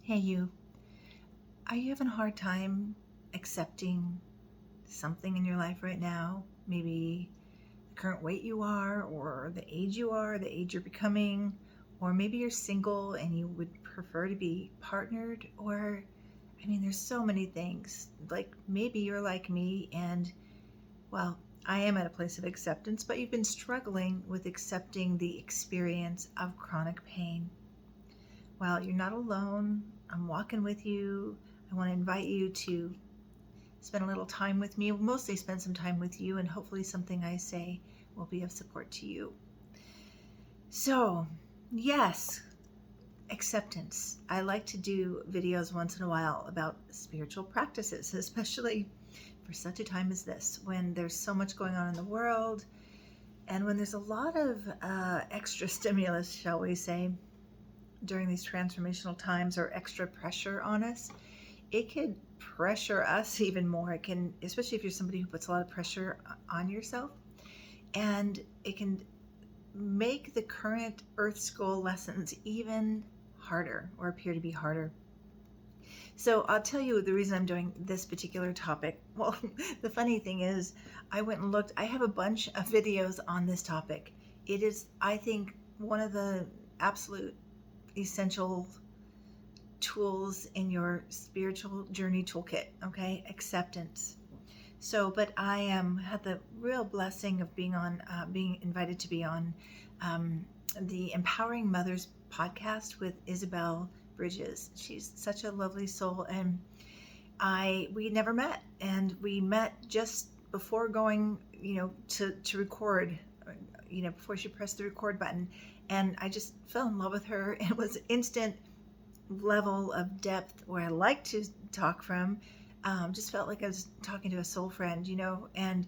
Hey, you. Are you having a hard time accepting something in your life right now? Maybe the current weight you are, or the age you are, the age you're becoming, or maybe you're single and you would prefer to be partnered, or there's so many things. Like maybe you're like me, and well, I am at a place of acceptance, but you've been struggling with accepting the experience of chronic pain. Well, you're not alone. I'm walking with you. I want to invite you to spend a little time with me, mostly spend some time with you, and hopefully something I say will be of support to you. So, yes, acceptance. I like to do videos once in a while about spiritual practices, especially for such a time as this, when there's so much going on in the world and when there's a lot of extra stimulus, shall we say, during these transformational times, or extra pressure on us. It could pressure us even more. It can, especially if you're somebody who puts a lot of pressure on yourself, and it can make the current Earth School lessons even harder, or appear to be harder. So I'll tell you the reason I'm doing this particular topic. Well, the funny thing is, I went and looked. I have a bunch of videos on this topic. It is, I think, one of the absolute essential tools in your spiritual journey toolkit. Okay, acceptance. So, but I had the real blessing of being invited to be on the Empowering Mothers podcast with Isabel Bridges. She's such a lovely soul, and we never met, and we met just before going, to record, before she pressed the record button, and I just fell in love with her. It was instant level of depth where I like to talk from. Just felt like I was talking to a soul friend, and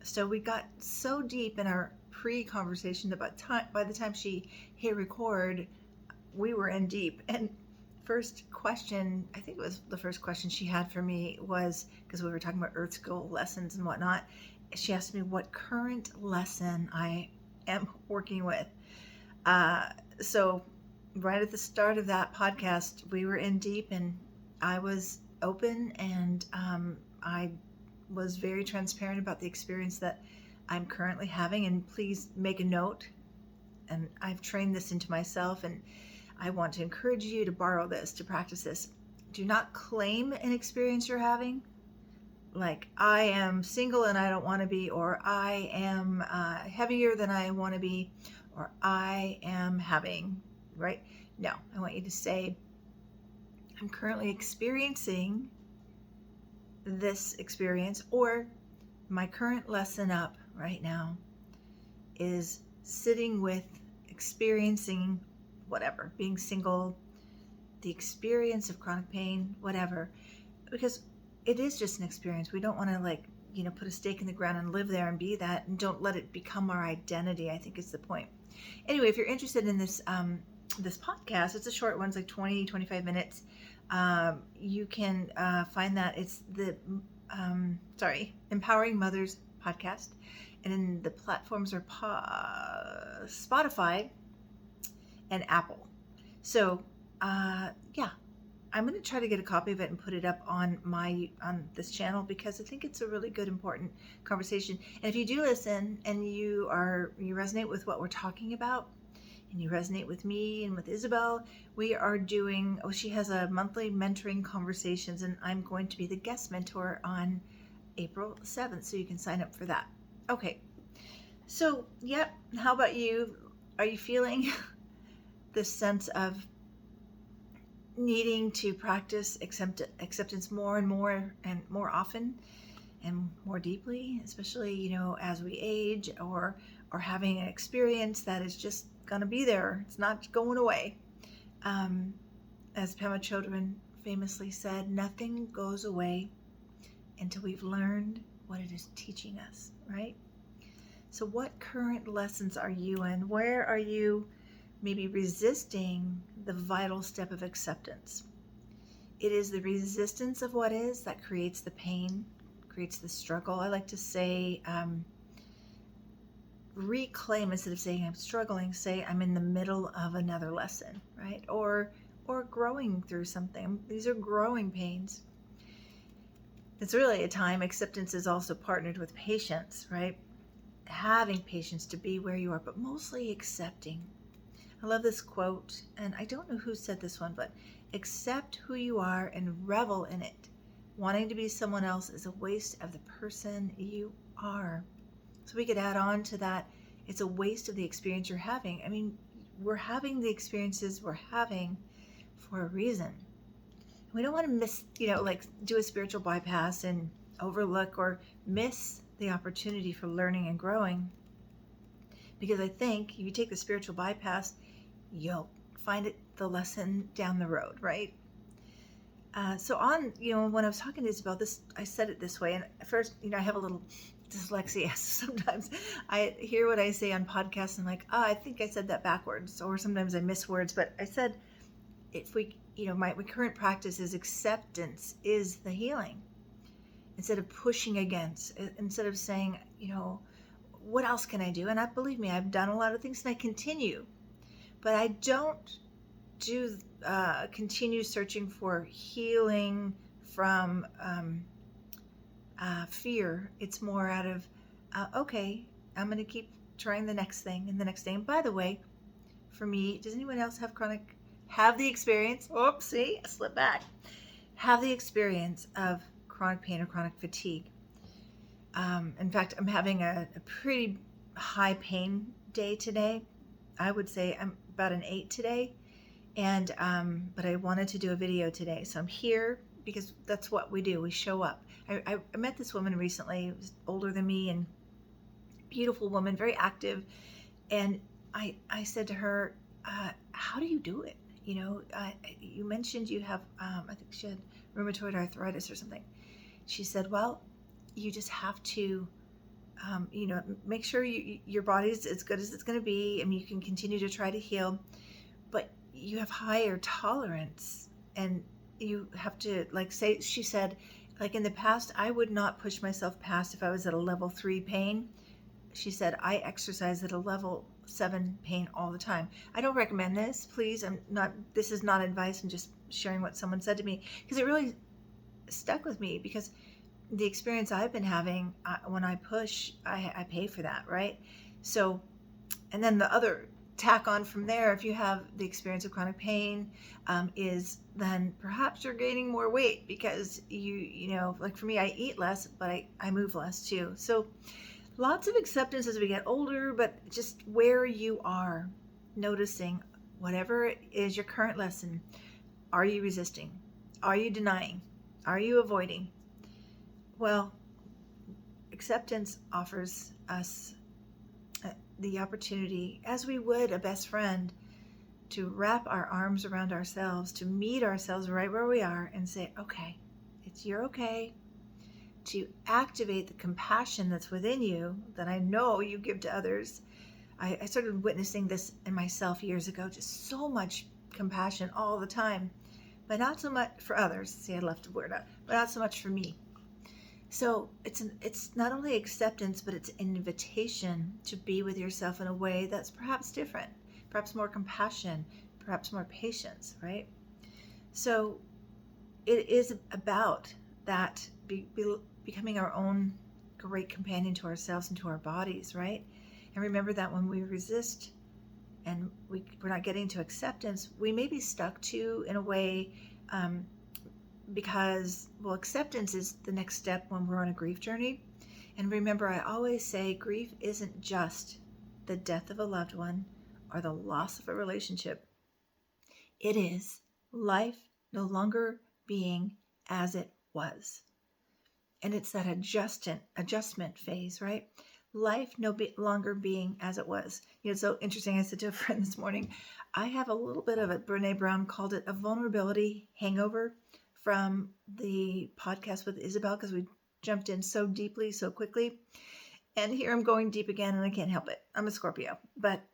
so we got so deep in our pre-conversation that by the time she hit record, we were in deep. And first question, I think it was the first question she had for me, was because we were talking about Earth School lessons and whatnot. She asked me what current lesson I am working with. So right at the start of that podcast, we were in deep, and I was open, and I was very transparent about the experience that I'm currently having. And please make a note, and I've trained this into myself, and I want to encourage you to borrow this, to practice this. Do not claim an experience you're having, like I am single and I don't want to be, or I am heavier than I want to be, or I am having, right? No, I want you to say, I'm currently experiencing this experience, or my current lesson up right now is sitting with experiencing whatever, being single, the experience of chronic pain, whatever, because it is just an experience. We don't want to put a stake in the ground and live there and be that, and don't let it become our identity, I think is the point. Anyway, if you're interested in this podcast, it's a short one. It's like 20-25 minutes. You can find that. It's the Empowering Mothers podcast, and then the platforms are Spotify and Apple. So yeah, I'm going to try to get a copy of it and put it up on this channel, because I think it's a really good, important conversation. And if you do listen and you resonate with what we're talking about, and you resonate with me and with Isabel, we are doing, she has a monthly mentoring conversations, and I'm going to be the guest mentor on April 7th, so you can sign up for that. Okay, so yep, how about you? Are you feeling this sense of needing to practice acceptance more and more and more often and more deeply, especially as we age, or having an experience that is just gonna be there, it's not going away? As Pema Chodron famously said, nothing goes away until we've learned what it is teaching us, right? So what current lessons are you in? Where are you maybe resisting the vital step of acceptance? It is the resistance of what is that creates the pain, creates the struggle. I like to say, reclaim, instead of saying I'm struggling, say I'm in the middle of another lesson, right? Or or growing through something. These are growing pains. It's really a time acceptance is also partnered with patience, right? Having patience to be where you are, but mostly accepting. I love this quote, and I don't know who said this one, but accept who you are and revel in it. Wanting to be someone else is a waste of the person you are. So we could add on to that, it's a waste of the experience you're having. I mean, we're having the experiences we're having for a reason. We don't want to miss, like do a spiritual bypass and overlook or miss the opportunity for learning and growing. Because I think if you take the spiritual bypass, you'll find it the lesson down the road, right? So when I was talking to Isabel, I said it this way, and at first, I have a little dyslexia. Sometimes I hear what I say on podcasts and I'm like, I think I said that backwards, or sometimes I miss words. But I said, if we, my current practice is acceptance is the healing. Instead of pushing against, instead of saying, what else can I do? And believe me, I've done a lot of things and I continue, but I don't continue searching for healing from fear. It's more out of, okay, I'm going to keep trying the next thing and the next thing. And by the way, for me, does anyone else have the experience? Oops, see, I slipped back. Have the experience of chronic pain or chronic fatigue. In fact, I'm having a pretty high pain day today. I would say I'm about an 8 today. And but I wanted to do a video today. So I'm here because that's what we do. We show up. I met this woman recently, who was older than me and beautiful woman, very active. And I said to her, how do you do it? You mentioned you have, I think she had rheumatoid arthritis or something. She said, well, you just have to, make sure your body's as good as it's going to be. I mean, you can continue to try to heal, but you have higher tolerance, and you have to, she said, like in the past, I would not push myself past if I was at a level 3 pain. She said, I exercise at a level 7 pain all the time. I don't recommend this, please. This is not advice. I'm just sharing what someone said to me because it really stuck with me, because the experience I've been having, when I push, I pay for that, right? So, and then the other tack on from there, if you have the experience of chronic pain, is then perhaps you're gaining more weight because like for me, I eat less, but I move less too. So lots of acceptance as we get older, but just where you are, noticing whatever is your current lesson. Are you resisting? Are you denying? Are you avoiding? Well, acceptance offers us the opportunity, as we would a best friend, to wrap our arms around ourselves, to meet ourselves right where we are and say, okay, you're okay, to activate the compassion that's within you that I know you give to others. I started witnessing this in myself years ago, just so much compassion all the time, but not so much for others. See, I left a word out, but not so much for me. So it's not only acceptance, but it's an invitation to be with yourself in a way that's perhaps different, perhaps more compassion, perhaps more patience, right? So it is about that, becoming our own great companion to ourselves and to our bodies, right? And remember that when we resist and we're not getting to acceptance, we may be stuck to, in a way, because, well, acceptance is the next step when we're on a grief journey. And remember, I always say grief isn't just the death of a loved one or the loss of a relationship. It is life no longer being as it was. And it's that adjustment phase, right? Life no longer being as it was. It's so interesting. I said to a friend this morning, I have a little bit of it. Brene Brown called it a vulnerability hangover from the podcast with Isabel, because we jumped in so deeply, so quickly. And here I'm going deep again, and I can't help it. I'm a Scorpio. But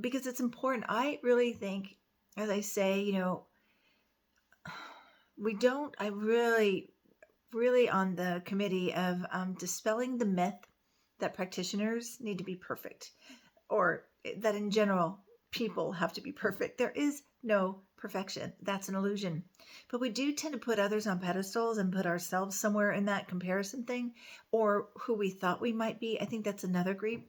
because it's important. I really think, as I say, I really on the committee of dispelling the myth that practitioners need to be perfect, or that in general people have to be perfect. There is no perfection. That's an illusion. But we do tend to put others on pedestals and put ourselves somewhere in that comparison thing, or who we thought we might be. I think that's another grief.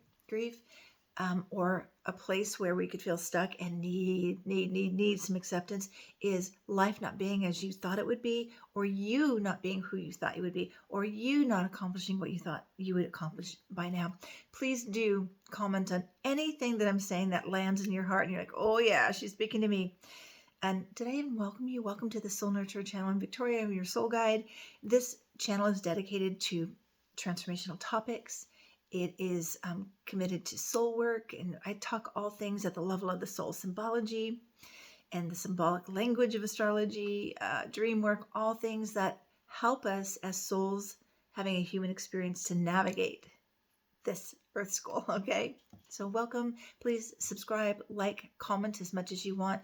Or a place where we could feel stuck and need some acceptance, is life not being as you thought it would be, or you not being who you thought you would be, or you not accomplishing what you thought you would accomplish by now. Please do comment on anything that I'm saying that lands in your heart and you're like, oh yeah, she's speaking to me. And did I even welcome you? Welcome to the Soul Nurture channel. I'm Victoria. I'm your soul guide. This channel is dedicated to transformational topics. It is committed to soul work, and I talk all things at the level of the soul symbology and the symbolic language of astrology, dream work, all things that help us as souls having a human experience to navigate this earth school, okay? So welcome. Please subscribe, like, comment as much as you want,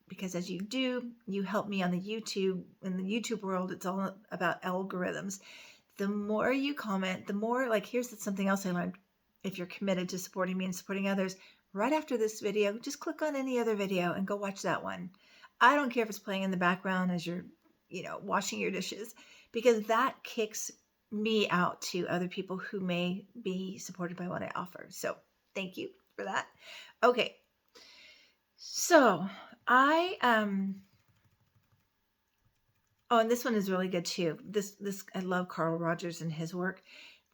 because as you do, you help me on the YouTube. In the YouTube world, it's all about algorithms. The more you comment, the more, like, here's something else I learned. If you're committed to supporting me and supporting others, right after this video, just click on any other video and go watch that one. I don't care if it's playing in the background as you're, washing your dishes, because that kicks me out to other people who may be supported by what I offer. So thank you for that. Okay. So oh, and this one is really good too. This I love Carl Rogers and his work.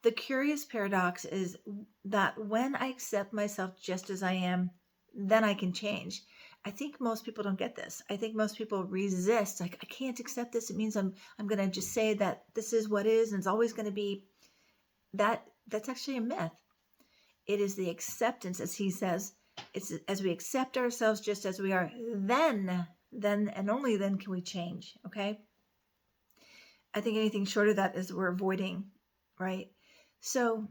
The curious paradox is that when I accept myself just as I am, then I can change. I think most people don't get this. I think most people resist. Like, I can't accept this. It means I'm going to just say that this is what is, and it's always going to be that. That's actually a myth. It is the acceptance, as he says. It's as we accept ourselves just as we are, then and only then can we change. Okay. I think anything short of that is we're avoiding, right? So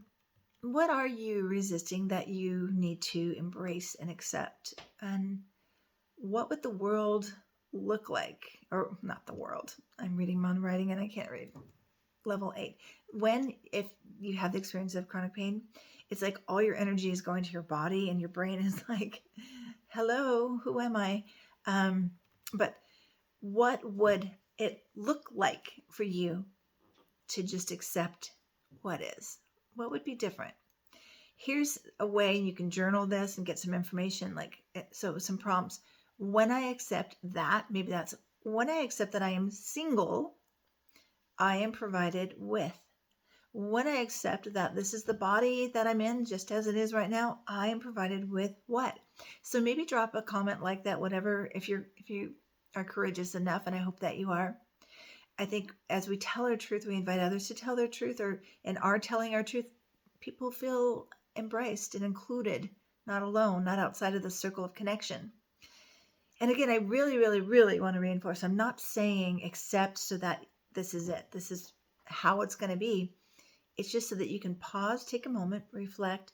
what are you resisting that you need to embrace and accept? And what would the world look like? Or not the world. I'm reading my own writing and I can't read. Level 8. If you have the experience of chronic pain, it's like all your energy is going to your body and your brain is like, hello, who am I? But what would it look like for you to just accept what is? What would be different? Here's a way you can journal this and get some information, so some prompts. When I accept that, maybe that's when I accept that I am single, I am provided with. When I accept that this is the body that I'm in, just as it is right now, I am provided with what? So maybe drop a comment like that, whatever, if you are courageous enough, and I hope that you are. I think as we tell our truth, we invite others to tell their truth, and are telling our truth, people feel embraced and included, not alone, not outside of the circle of connection. And again, I really, really, really want to reinforce, I'm not saying accept so that this is it. This is how it's going to be. It's just so that you can pause, take a moment, reflect,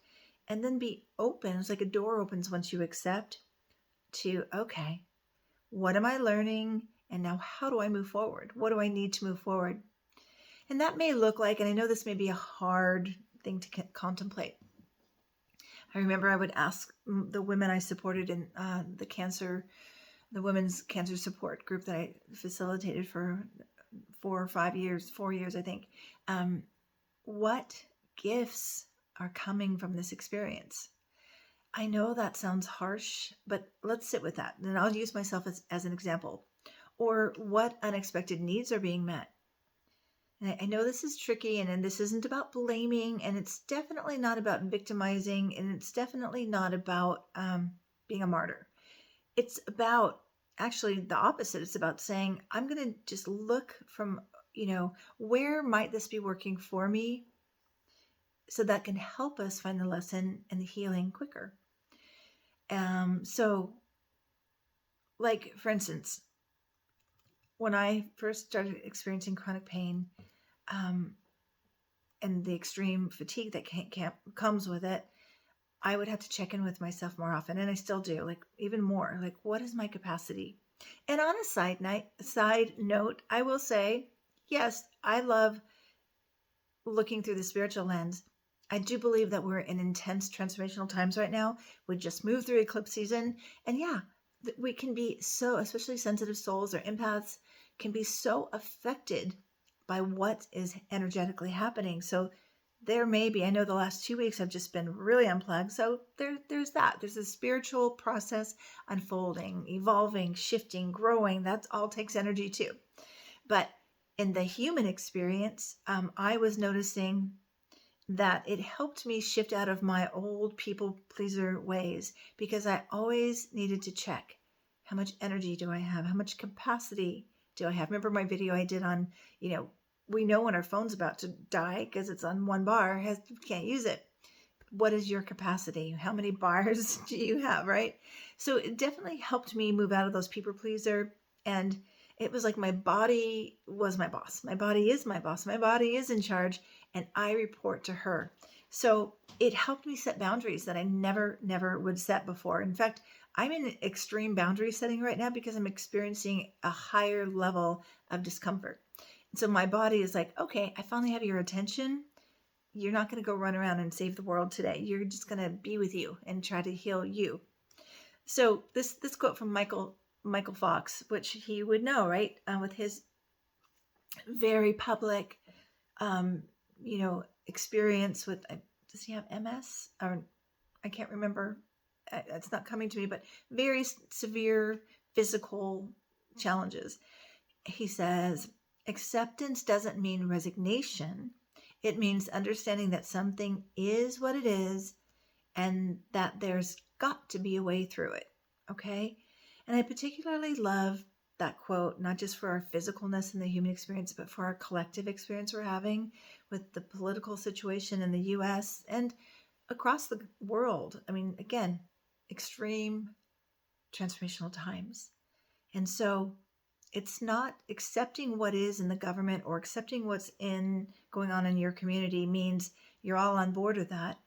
and then be open. It's like a door opens once you accept to, okay, what am I learning? And now how do I move forward? What do I need to move forward? And that may look like, and I know this may be a hard thing to contemplate. I remember I would ask the women I supported in the women's cancer support group that I facilitated for 4 years, I think. What gifts are coming from this experience? I know that sounds harsh, but let's sit with that. And I'll use myself as an example. Or what unexpected needs are being met? And I know this is tricky, and this isn't about blaming, and it's definitely not about victimizing, and it's definitely not about being a martyr. It's about actually the opposite. It's about saying, I'm going to just look from, where might this be working for me, so that can help us find the lesson and the healing quicker. So, like, for instance, when I first started experiencing chronic pain, and the extreme fatigue that comes with it, I would have to check in with myself more often, and I still do, like, even more. Like, what is my capacity? And on a side note, I will say, yes, I love looking through the spiritual lens. I do believe that we're in intense transformational times right now. We just moved through eclipse season. And yeah, we can be so, especially sensitive souls or empaths, can be so affected by what is energetically happening. So there may be, I know the last 2 weeks have just been really unplugged. So there's that. There's a spiritual process unfolding, evolving, shifting, growing. That all takes energy too. But in the human experience, I was noticing that it helped me shift out of my old people pleaser ways because I always needed to check how much energy do I have? How much capacity do I have? Remember my video I did on, we know when our phone's about to die because it's on one bar, can't use it. What is your capacity? How many bars do you have, right? So it definitely helped me move out of those people pleaser. And it was like my body was my boss. My body is my boss. My body is in charge, and I report to her. So it helped me set boundaries that I never would set before. In fact, I'm in an extreme boundary setting right now because I'm experiencing a higher level of discomfort. So my body is like, okay, I finally have your attention. You're not going to go run around and save the world today. You're just going to be with you and try to heal you. So this quote from Michael Fox, which he would know, right, with his very public, um, experience with. Does he have MS? Or I can't remember. It's not coming to me, but very severe physical challenges. He says, acceptance doesn't mean resignation. It means understanding that something is what it is and that there's got to be a way through it. Okay? And I particularly love that quote, not just for our physicalness and the human experience, but for our collective experience we're having with the political situation in the US and across the world. I mean, again, extreme transformational times. And so it's not accepting what is in the government or accepting what's going on in your community means you're all on board with that.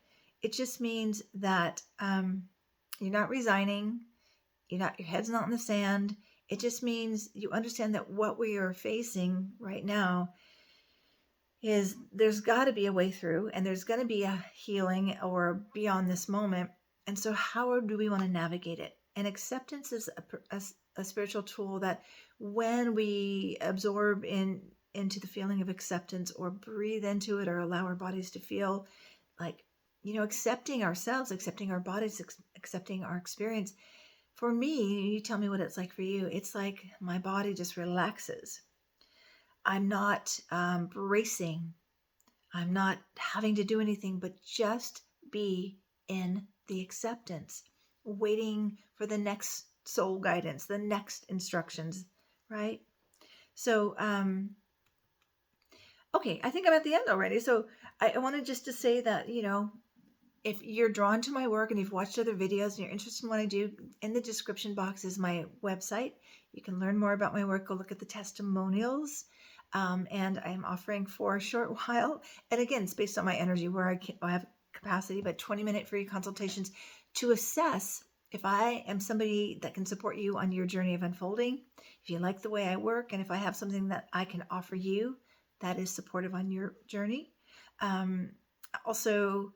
It just means that you're not resigning. Your head's not in the sand. It just means you understand that what we are facing right now is there's got to be a way through, and there's going to be a healing or beyond this moment. And so how do we want to navigate it? And acceptance is a spiritual tool that when we absorb into the feeling of acceptance or breathe into it or allow our bodies to feel like, accepting ourselves, accepting our bodies, accepting our experience. For me, you tell me what it's like for you. It's like my body just relaxes. I'm not bracing. I'm not having to do anything but just be in the acceptance, waiting for the next soul guidance, the next instructions, right? So, okay, I think I'm at the end already. So I wanted just to say that, if you're drawn to my work and you've watched other videos and you're interested in what I do, in the description box is my website. You can learn more about my work. Go look at the testimonials. And I'm offering for a short while. And again, it's based on my energy where I have capacity, but 20-minute free consultations to assess if I am somebody that can support you on your journey of unfolding, if you like the way I work, and if I have something that I can offer you that is supportive on your journey. Also,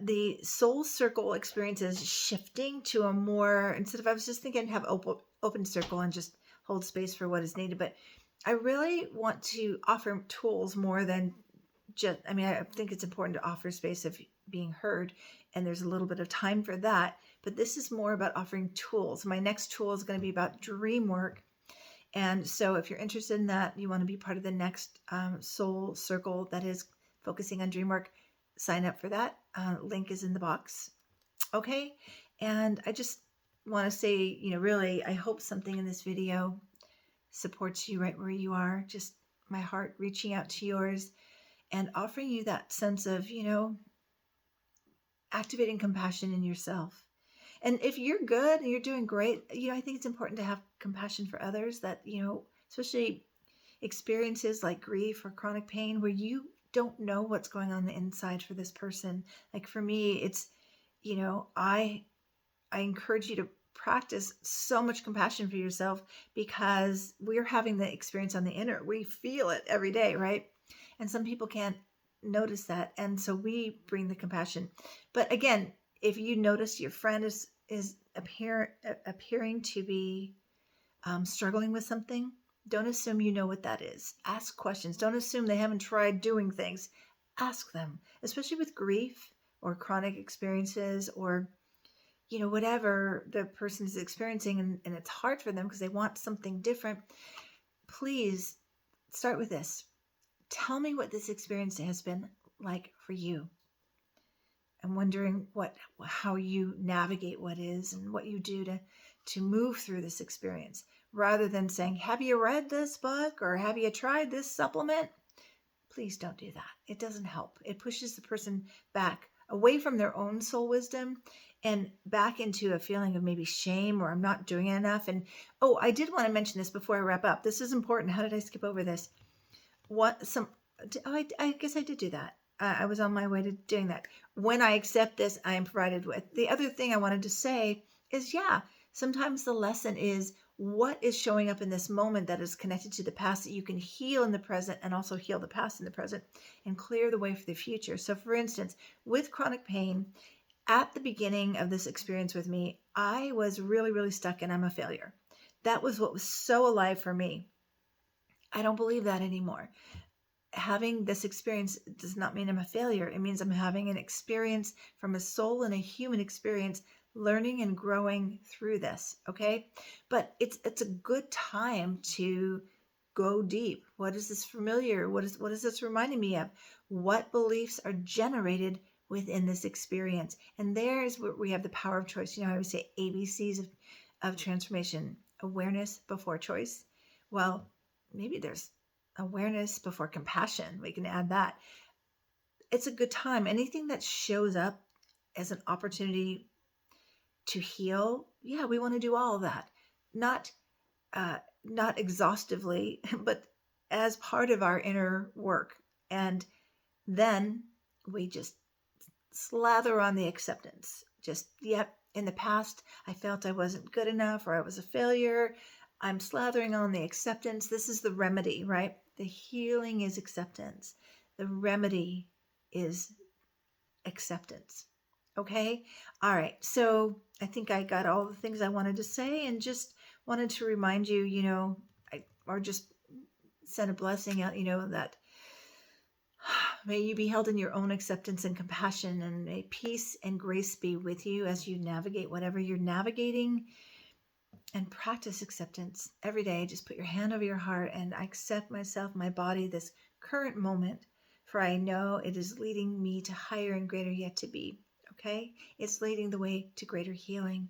the soul circle experience is shifting to a more, instead of, I was just thinking have open circle and just hold space for what is needed, but I really want to offer tools more than just, I think it's important to offer space of being heard, and there's a little bit of time for that, but this is more about offering tools. My next tool is going to be about dream work. And so if you're interested in that, you want to be part of the next soul circle that is focusing on dream work, sign up for that. Link is in the box. Okay. And I just want to say, really, I hope something in this video supports you right where you are. Just my heart reaching out to yours and offering you that sense of, activating compassion in yourself. And if you're good and you're doing great, I think it's important to have compassion for others that, especially experiences like grief or chronic pain where you don't know what's going on the inside for this person. Like for me, it's, I encourage you to practice so much compassion for yourself because we're having the experience on the inner. We feel it every day, right? And some people can't notice that. And so we bring the compassion. But again, if you notice your friend is appearing to be struggling with something, don't assume you know what that is. Ask questions. Don't assume they haven't tried doing things. Ask them, especially with grief or chronic experiences or whatever the person is experiencing, and it's hard for them because they want something different. Please start with this. Tell me what this experience has been like for you. I'm wondering how you navigate what is and what you do to move through this experience, rather than saying, have you read this book or have you tried this supplement? Please don't do that. It doesn't help. It pushes the person back away from their own soul wisdom and back into a feeling of maybe shame, or I'm not doing enough. And I did want to mention this before I wrap up. This is important. How did I skip over this? I guess I did do that. I was on my way to doing that. When I accept this, I am provided with. The other thing I wanted to say is, sometimes the lesson is what is showing up in this moment that is connected to the past that you can heal in the present, and also heal the past in the present and clear the way for the future. So for instance, with chronic pain, at the beginning of this experience with me, I was really, really stuck in I'm a failure. That was what was so alive for me. I don't believe that anymore. Having this experience does not mean I'm a failure. It means I'm having an experience from a soul and a human experience, learning and growing through this. Okay. But it's a good time to go deep. What is this familiar? What is this reminding me of? What beliefs are generated within this experience? And there's where we have the power of choice. I always say ABCs of transformation: awareness before choice. Well, maybe there's awareness before compassion. We can add that. It's a good time. Anything that shows up as an opportunity to heal, we want to do all of that. Not exhaustively, but as part of our inner work. And then we just slather on the acceptance. In the past, I felt I wasn't good enough, or I was a failure. I'm slathering on the acceptance. This is the remedy, right? The healing is acceptance. The remedy is acceptance. Okay? All right. So I think I got all the things I wanted to say, and just wanted to remind you, or just send a blessing out, that may you be held in your own acceptance and compassion, and may peace and grace be with you as you navigate whatever you're navigating. And practice acceptance every day. Just put your hand over your heart and I accept myself, my body, this current moment, for I know it is leading me to higher and greater yet to be. Okay? It's leading the way to greater healing.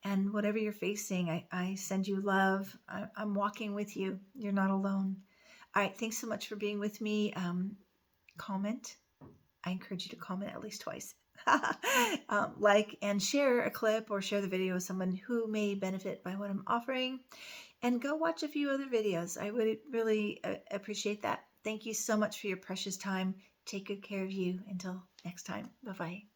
And whatever you're facing, I send you love. I'm walking with you. You're not alone. All right. Thanks so much for being with me. Comment. I encourage you to comment at least twice. Like and share a clip, or share the video with someone who may benefit by what I'm offering, and go watch a few other videos. I would really appreciate that. Thank you so much for your precious time. Take good care of you. Until next time. Bye-bye.